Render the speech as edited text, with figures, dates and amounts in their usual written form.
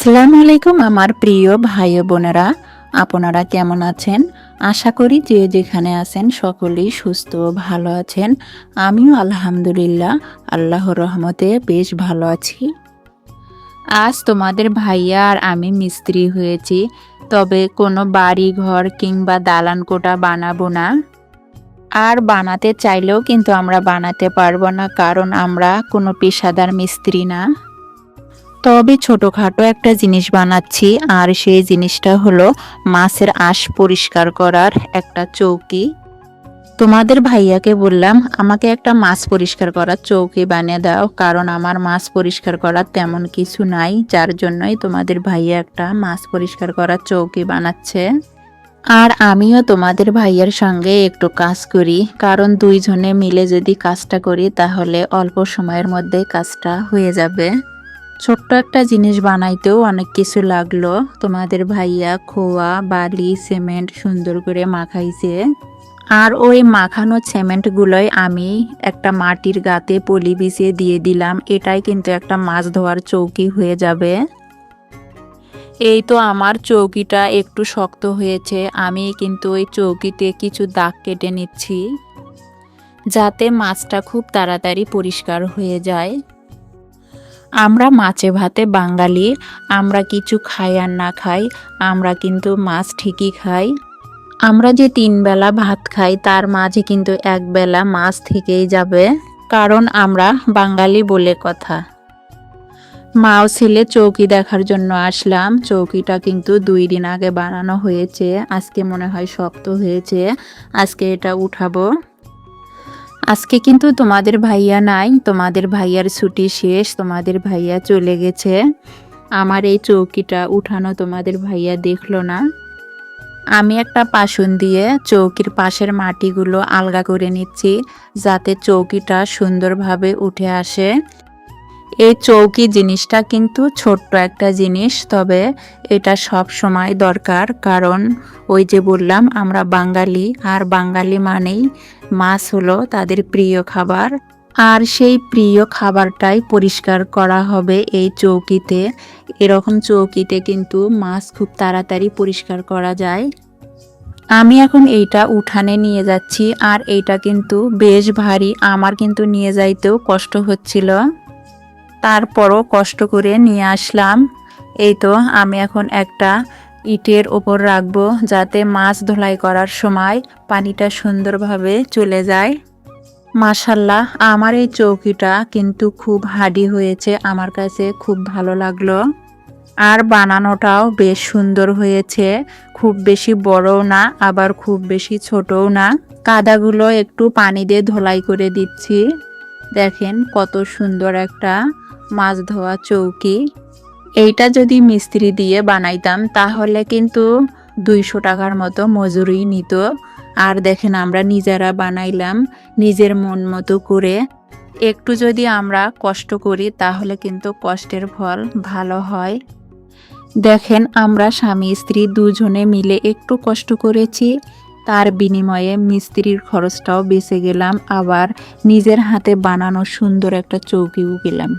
আসসালামু আলাইকুম আমার প্রিয় ভাই ও বোনেরা, আপনারা কেমন আছেন? আশা করি যে যেখানে আছেন সকলেই সুস্থ ও ভালো আছেন। আমিও আলহামদুলিল্লাহ আল্লাহর রহমতে বেশ ভালো আছি। আজ তোমাদের ভাইয়া আর আমি মিস্ত্রি হয়েছি, তবে কোনো বাড়ি ঘর কিংবা দালান কোঠা বানাবো না। আর বানাতে চাইলেও কিন্তু আমরা বানাতে পারবো না, কারণ আমরা কোনো পেশাদার মিস্ত্রি না। তবে ছোটোখাটো একটা জিনিস বানাচ্ছি, আর সেই জিনিসটা হলো মাছের আঁশ পরিষ্কার করার একটা চৌকি। তোমাদের ভাইয়াকে বললাম আমাকে একটা মাছ পরিষ্কার করার চৌকি বানিয়ে দাও, কারণ আমার মাছ পরিষ্কার করার তেমন কিছু নাই, যার জন্যই তোমাদের ভাইয়া একটা মাছ পরিষ্কার করার চৌকি বানাচ্ছে। আর আমিও তোমাদের ভাইয়ার সঙ্গে একটু কাজ করি, কারণ দুইজনে মিলে যদি কাজটা করি তাহলে অল্প সময়ের মধ্যে কাজটা হয়ে যাবে। ছোট্ট একটা জিনিস বানাইতেও অনেক কিছু লাগলো। তোমাদের ভাইয়া খোয়া বালি সিমেন্ট সুন্দর করে মাখাইছে, আর ওই মাখানো সিমেন্টগুলোই আমি একটা মাটির গাতে পলি বিছিয়ে দিয়ে দিলাম। এটাই কিন্তু একটা মাছ ধোয়ার চৌকি হয়ে যাবে। এই তো আমার চৌকিটা একটু শক্ত হয়েছে, আমি কিন্তু ওই চৌকিতে কিছু দাগ কেটে নিচ্ছি, যাতে মাছটা খুব তাড়াতাড়ি পরিষ্কার হয়ে যায়। আমরা মাছে ভাতে বাঙালি, আমরা কিছু খাই আর না খাই, আমরা কিন্তু মাছ ঠিকই খাই। আমরা যে 3 বেলা ভাত খাই তার মাঝে কিন্তু 1 বেলা মাছ থেকেই যাবে, কারণ আমরা বাঙালি বলে কথা। মাও ছেলে চৌকি দেখার জন্য আসলাম। চৌকিটা কিন্তু 2 দিন আগে বানানো হয়েছে, আজকে মনে হয় শক্ত হয়েছে, আজকে এটা উঠাবো। আজকে কিন্তু তোমাদের ভাইয়া নাই, তোমাদের ভাইয়ার ছুটি শেষ, তোমাদের ভাইয়া চলে গেছে। আমার এই চৌকিটা উঠানো তোমাদের ভাইয়া দেখলো না। আমি একটা পাশুন দিয়ে চৌকির পাশের মাটিগুলো আলগা করে নিচ্ছি, যাতে চৌকিটা সুন্দরভাবে উঠে আসে। এই চৌকি জিনিসটা কিন্তু ছোট্ট একটা জিনিস, তবে এটা সব সময় দরকার, কারণ ওই যে বললাম আমরা বাঙালি, আর বাঙালি মানেই মাছ হলো তাদের প্রিয় খাবার। আর সেই প্রিয় খাবারটাই পরিষ্কার করা হবে এই চৌকিতে। এরকম চৌকিতে কিন্তু মাছ খুব তাড়াতাড়ি পরিষ্কার করা যায়। আমি এখন এইটা উঠানে নিয়ে যাচ্ছি, আর এইটা কিন্তু বেশ ভারী, আমার কিন্তু নিয়ে যাইতেও কষ্ট হচ্ছিল, তারপরও কষ্ট করে নিয়ে আসলাম। এই তো আমি এখন একটা ইটের ওপর রাখবো, যাতে মাছ ধোলাই করার সময় পানিটা সুন্দরভাবে চলে যায়। মাশাল্লাহ, আমার এই চৌকিটা কিন্তু খুব হাডি হয়েছে, আমার কাছে খুব ভালো লাগলো। আর বানানোটাও বেশ সুন্দর হয়েছে, খুব বেশি বড়ও না আবার খুব বেশি ছোটও না। কাদাগুলো একটু পানি দিয়ে ধোলাই করে দিচ্ছি। দেখেন কত সুন্দর একটা মাছ ধোয়া চৌকি। এইটা যদি মিস্ত্রি দিয়ে বানাইতাম তাহলে কিন্তু 200 টাকার মতো মজুরি নিত। আর দেখেন আমরা নিজেরা বানাইলাম নিজের মন মতো করে। একটু যদি আমরা কষ্ট করি তাহলে কিন্তু কষ্টের ফল ভালো হয়। দেখেন আমরা স্বামী স্ত্রী দুজনে মিলে একটু কষ্ট করেছি, তার বিনিময়ে মিস্ত্রির খরচটাও বেঁচে গেলাম, আবার নিজের হাতে বানানো সুন্দর একটা চৌকিও পেলাম।